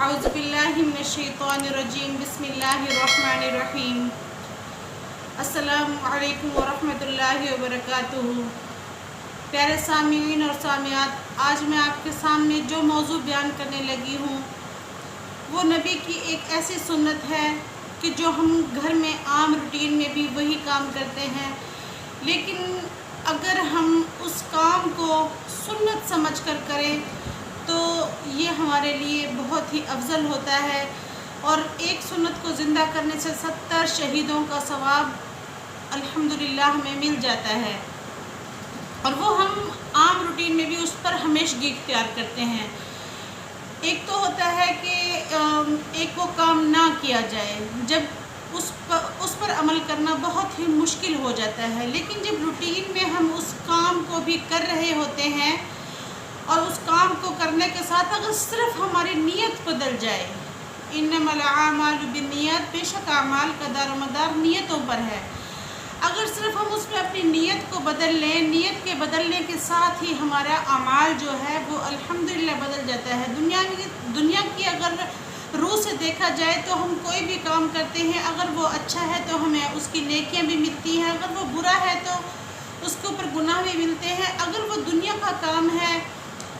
اعوذ باللہ من الشیطان الرجیم بسم اللہ الرحمن الرحیم السلام علیکم ورحمۃ اللہ وبرکاتہ۔ پیارے سامعین اور سامعات، آج میں آپ کے سامنے جو موضوع بیان کرنے لگی ہوں وہ نبی کی ایک ایسی سنت ہے کہ جو ہم گھر میں عام روٹین میں بھی وہی کام کرتے ہیں، لیکن اگر ہم اس کام کو سنت سمجھ کر کریں تو یہ ہمارے لیے بہت ہی افضل ہوتا ہے، اور ایک سنت کو زندہ کرنے سے 70 شہیدوں کا ثواب الحمدللہ ہمیں مل جاتا ہے، اور وہ ہم عام روٹین میں بھی اس پر ہمیشگی اختیار کرتے ہیں۔ ایک تو ہوتا ہے کہ ایک وہ کام نہ کیا جائے جب اس پر عمل کرنا بہت ہی مشکل ہو جاتا ہے، لیکن جب روٹین میں ہم اس کام کو بھی کر رہے ہوتے ہیں اور اس کام کو کرنے کے ساتھ اگر صرف ہماری نیت بدل جائے، انما الاعمال بالنیات، بے شک اعمال کا دار و مدار نیتوں پر ہے، اگر صرف ہم اس میں اپنی نیت کو بدل لیں، نیت کے بدلنے کے ساتھ ہی ہمارا اعمال جو ہے وہ الحمدللہ بدل جاتا ہے۔ دنیا کی اگر روح سے دیکھا جائے تو ہم کوئی بھی کام کرتے ہیں، اگر وہ اچھا ہے تو ہمیں اس کی نیکیاں بھی ملتی ہیں، اگر وہ برا ہے تو اس کے اوپر گناہ بھی ملتے ہیں۔ اگر وہ دنیا کا کام ہے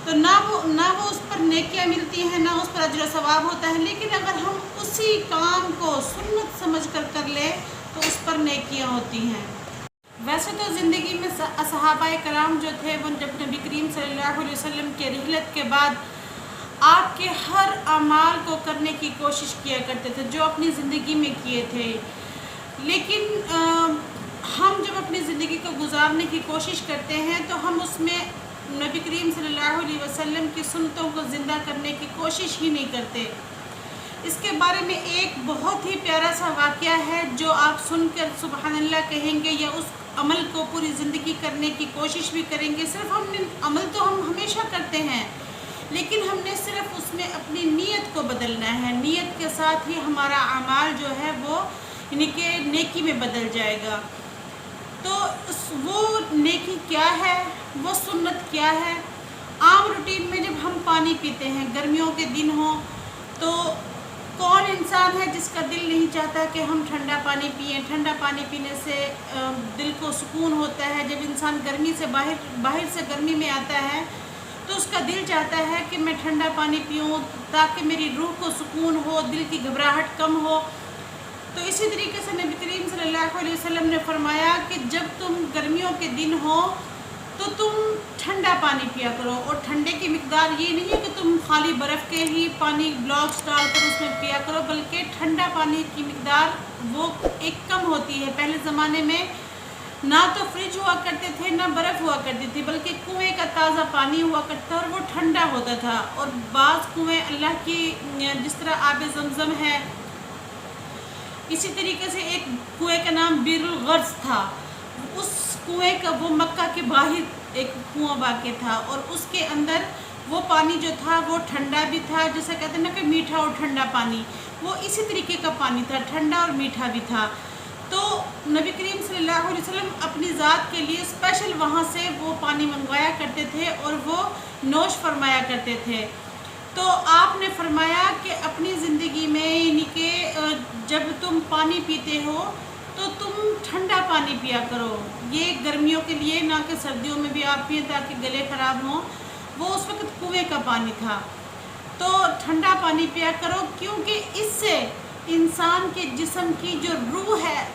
تو نہ وہ اس پر نیکیاں ملتی ہیں، نہ اس پر اجر و ثواب ہوتا ہے، لیکن اگر ہم اسی کام کو سنت سمجھ کر لیں تو اس پر نیکیاں ہوتی ہیں۔ ویسے تو زندگی میں صحابہ کرام جو تھے وہ جب نبی کریم صلی اللہ علیہ وسلم کے رحلت کے بعد آپ کے ہر اعمال کو کرنے کی کوشش کیا کرتے تھے جو اپنی زندگی میں کیے تھے، لیکن ہم جب اپنی زندگی کو گزارنے کی کوشش کرتے ہیں تو ہم اس میں نبی کریم صلی اللہ علیہ وسلم کی سنتوں کو زندہ کرنے کی کوشش ہی نہیں کرتے۔ اس کے بارے میں ایک بہت ہی پیارا سا واقعہ ہے جو آپ سن کر سبحان اللہ کہیں گے، یا اس عمل کو پوری زندگی کرنے کی کوشش بھی کریں گے۔ صرف عمل تو ہم ہمیشہ کرتے ہیں، لیکن ہم نے صرف اس میں اپنی نیت کو بدلنا ہے، نیت کے ساتھ ہی ہمارا اعمال جو ہے وہ یعنی کہ نیکی میں بدل جائے گا۔ تو وہ نیکی کیا ہے، وہ سنت کیا ہے؟ عام روٹین میں جب ہم پانی پیتے ہیں، گرمیوں کے دن ہوں تو کون انسان ہے جس کا دل نہیں چاہتا کہ ہم ٹھنڈا پانی پئیں؟ ٹھنڈا پانی پینے سے دل کو سکون ہوتا ہے۔ جب انسان گرمی سے باہر سے گرمی میں آتا ہے تو اس کا دل چاہتا ہے کہ میں ٹھنڈا پانی پیوں تاکہ میری روح کو سکون ہو، دل کی گھبراہٹ کم ہو۔ تو اسی طریقے سے نبی کریم صلی اللہ علیہ وسلم نے فرمایا کہ جب تم گرمیوں کے دن ہو تو تم ٹھنڈا پانی پیا کرو، اور ٹھنڈے کی مقدار یہ نہیں ہے کہ تم خالی برف کے ہی پانی بلاکس ڈال کر اس میں پیا کرو، بلکہ ٹھنڈا پانی کی مقدار وہ ایک کم ہوتی ہے۔ پہلے زمانے میں نہ تو فریج ہوا کرتے تھے، نہ برف ہوا کرتی تھی، بلکہ کنویں کا تازہ پانی ہوا کرتا تھا اور وہ ٹھنڈا ہوتا تھا۔ اور بعض کنویں اللہ کی جس طرح آب زمزم ہے، اسی طریقے سے ایک کنویں کا نام بیر الغرض تھا، اس کنویں کا وہ مکہ کے باہر ایک کنواں واقع تھا، اور اس کے اندر وہ پانی جو تھا وہ ٹھنڈا بھی تھا، جیسے کہتے ہیں نا کہ میٹھا اور ٹھنڈا پانی، وہ اسی طریقے کا پانی تھا، ٹھنڈا اور میٹھا بھی تھا۔ تو نبی کریم صلی اللہ علیہ وسلم اپنی ذات کے لیے اسپیشل وہاں سے وہ پانی منگوایا کرتے تھے اور وہ نوش فرمایا کرتے تھے۔ تو آپ نے فرمایا کہ اپنی زندگی میں یعنی کہ جب تم پانی پیتے ہو تو تم ٹھنڈا پانی پیا کرو، یہ گرمیوں کے لیے، نہ کہ سردیوں میں بھی آپ پئیں تاکہ گلے خراب ہوں۔ وہ اس وقت کنویں کا پانی تھا، تو ٹھنڈا پانی پیا کرو، کیونکہ اس سے انسان کے جسم کی جو روح ہے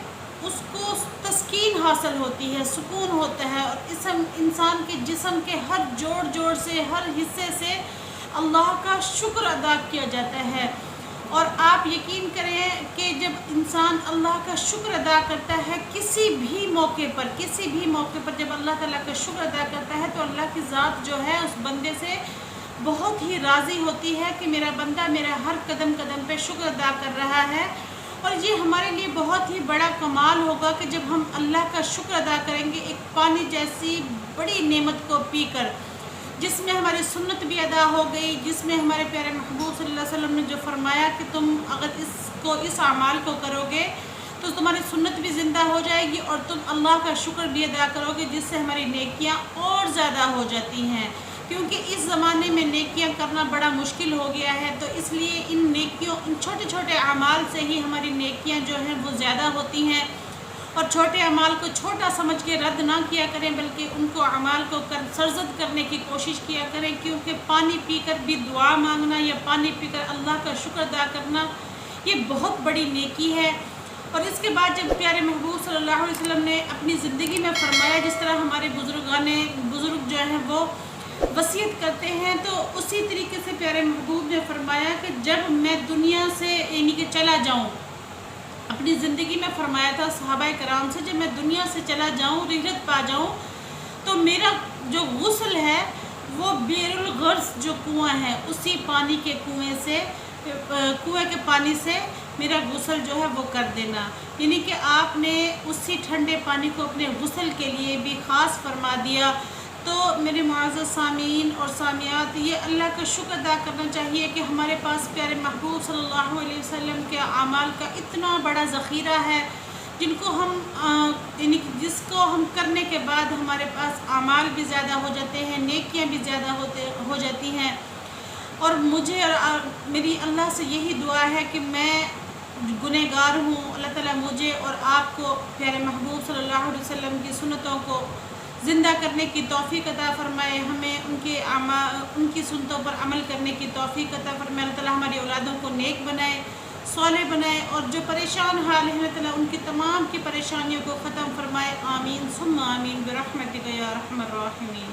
اس کو تسکین حاصل ہوتی ہے، سکون ہوتا ہے، اور انسان کے جسم کے ہر جوڑ سے، ہر حصے سے اللہ کا شکر ادا کیا جاتا ہے۔ اور آپ یقین کریں کہ جب انسان اللہ کا شکر ادا کرتا ہے کسی بھی موقع پر جب اللہ تعالیٰ کا شکر ادا کرتا ہے تو اللہ کی ذات جو ہے اس بندے سے بہت ہی راضی ہوتی ہے کہ میرا بندہ میرا ہر قدم پہ شکر ادا کر رہا ہے۔ اور یہ ہمارے لیے بہت ہی بڑا کمال ہوگا کہ جب ہم اللہ کا شکر ادا کریں گے ایک پانی جیسی بڑی نعمت کو پی کر، جس میں ہماری سنت بھی ادا ہو گئی، جس میں ہمارے پیارے محبوب صلی اللہ علیہ وسلم نے جو فرمایا کہ تم اگر اس اعمال کو کرو گے تو تمہاری سنت بھی زندہ ہو جائے گی اور تم اللہ کا شکر بھی ادا کرو گے، جس سے ہماری نیکیاں اور زیادہ ہو جاتی ہیں۔ کیونکہ اس زمانے میں نیکیاں کرنا بڑا مشکل ہو گیا ہے، تو اس لیے ان چھوٹے چھوٹے اعمال سے ہی ہماری نیکیاں جو ہیں وہ زیادہ ہوتی ہیں۔ اور چھوٹے اعمال کو چھوٹا سمجھ کے رد نہ کیا کریں، بلکہ ان کو اعمال کو سرزد کرنے کی کوشش کیا کریں، کیونکہ پانی پی کر بھی دعا مانگنا یا پانی پی کر اللہ کا شکر ادا کرنا یہ بہت بڑی نیکی ہے۔ اور اس کے بعد جب پیارے محبوب صلی اللہ علیہ وسلم نے اپنی زندگی میں فرمایا، جس طرح ہمارے بزرگ جو ہیں وہ وصیت کرتے ہیں، تو اسی طریقے سے پیارے محبوب نے فرمایا کہ جب میں دنیا سے یعنی کہ چلا جاؤں، اپنی زندگی میں فرمایا تھا صحابہ کرام سے، جب میں دنیا سے چلا جاؤں، رحلت پا جاؤں، تو میرا جو غسل ہے وہ بیر الغرس جو کنواں ہے اسی پانی کے کنویں کے پانی سے میرا غسل جو ہے وہ کر دینا، یعنی کہ آپ نے اسی ٹھنڈے پانی کو اپنے غسل کے لیے بھی خاص فرما دیا۔ تو میرے معزز سامعین اور سامعات، یہ اللہ کا شکر ادا کرنا چاہیے کہ ہمارے پاس پیارے محبوب صلی اللہ علیہ وسلم کے اعمال کا اتنا بڑا ذخیرہ ہے، جس کو ہم کرنے کے بعد ہمارے پاس اعمال بھی زیادہ ہو جاتے ہیں، نیکیاں بھی زیادہ ہو جاتی ہیں۔ اور مجھے اور میری اللہ سے یہی دعا ہے کہ میں گنہگار ہوں، اللہ تعالیٰ مجھے اور آپ کو پیارے محبوب صلی اللہ علیہ وسلم کی سنتوں کو زندہ کرنے کی توفیق عطا فرمائے، ہمیں ان کی سنتوں پر عمل کرنے کی توفیق عطا فرمائے، اللہ تعالیٰ ہماری اولادوں کو نیک بنائے، صالح بنائے، اور جو پریشان حال ہیں اللہ تعالیٰ ان کی تمام کی پریشانیوں کو ختم فرمائے۔ آمین ثم آمین برحمتک یا ارحم الراحمین۔